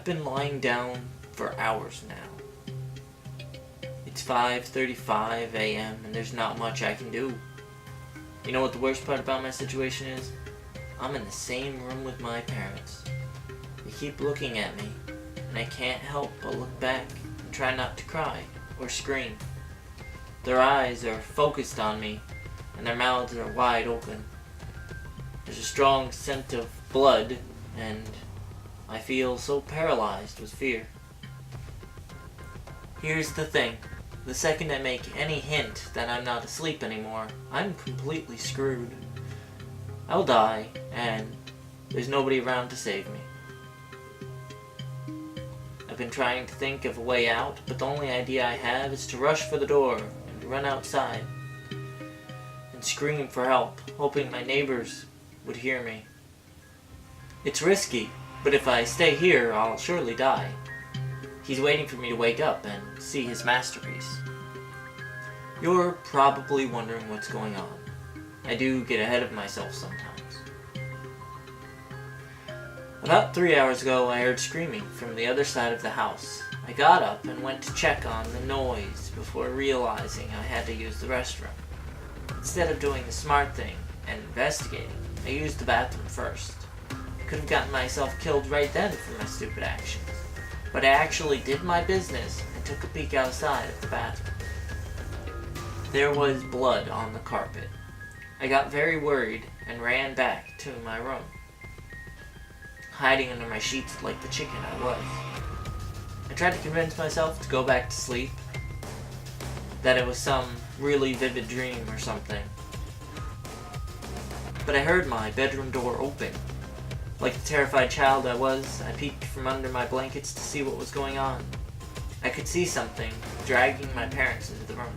I've been lying down for hours now. It's 5:35 a.m. and there's not much I can do. You know what the worst part about my situation is? I'm in the same room with my parents. They keep looking at me, and I can't help but look back and try not to cry or scream. Their eyes are focused on me, and their mouths are wide open. There's a strong scent of blood, and I feel so paralyzed with fear. Here's the thing. The second I make any hint that I'm not asleep anymore, I'm completely screwed. I'll die, and there's nobody around to save me. I've been trying to think of a way out, but the only idea I have is to rush for the door and run outside and scream for help, hoping my neighbors would hear me. It's risky, but if I stay here, I'll surely die. He's waiting for me to wake up and see his masterpiece. You're probably wondering what's going on. I do get ahead of myself sometimes. About 3 hours ago, I heard screaming from the other side of the house. I got up and went to check on the noise before realizing I had to use the restroom. Instead of doing the smart thing and investigating, I used the bathroom first. I could have gotten myself killed right then for my stupid actions. But I actually did my business and took a peek outside of the bathroom. There was blood on the carpet. I got very worried and ran back to my room, hiding under my sheets like the chicken I was. I tried to convince myself to go back to sleep, that it was some really vivid dream or something. But I heard my bedroom door open. Like the terrified child I was, I peeked from under my blankets to see what was going on. I could see something dragging my parents into the room.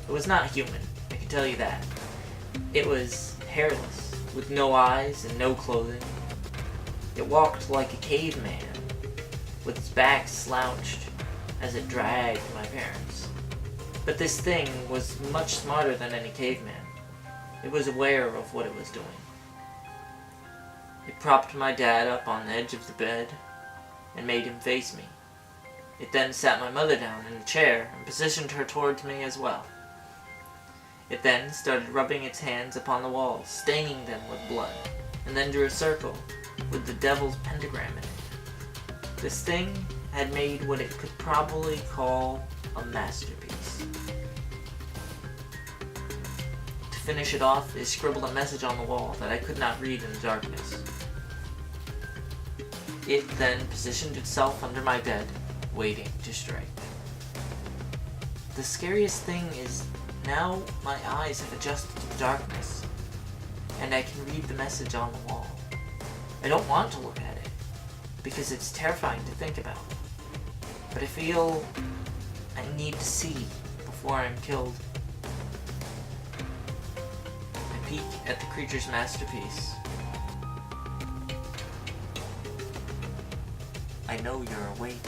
It was not human, I can tell you that. It was hairless, with no eyes and no clothing. It walked like a caveman, with its back slouched as it dragged my parents. But this thing was much smarter than any caveman. It was aware of what it was doing. It propped my dad up on the edge of the bed and made him face me. It then sat my mother down in a chair and positioned her towards me as well. It then started rubbing its hands upon the walls, staining them with blood, and then drew a circle with the devil's pentagram in it. This thing had made what it could probably call a masterpiece. To finish it off, it scribbled a message on the wall that I could not read in the darkness. It then positioned itself under my bed, waiting to strike. The scariest thing is now my eyes have adjusted to the darkness, and I can read the message on the wall. I don't want to look at it, because it's terrifying to think about. But I feel I need to see before I'm killed. I peek at the creature's masterpiece. I know you're awake.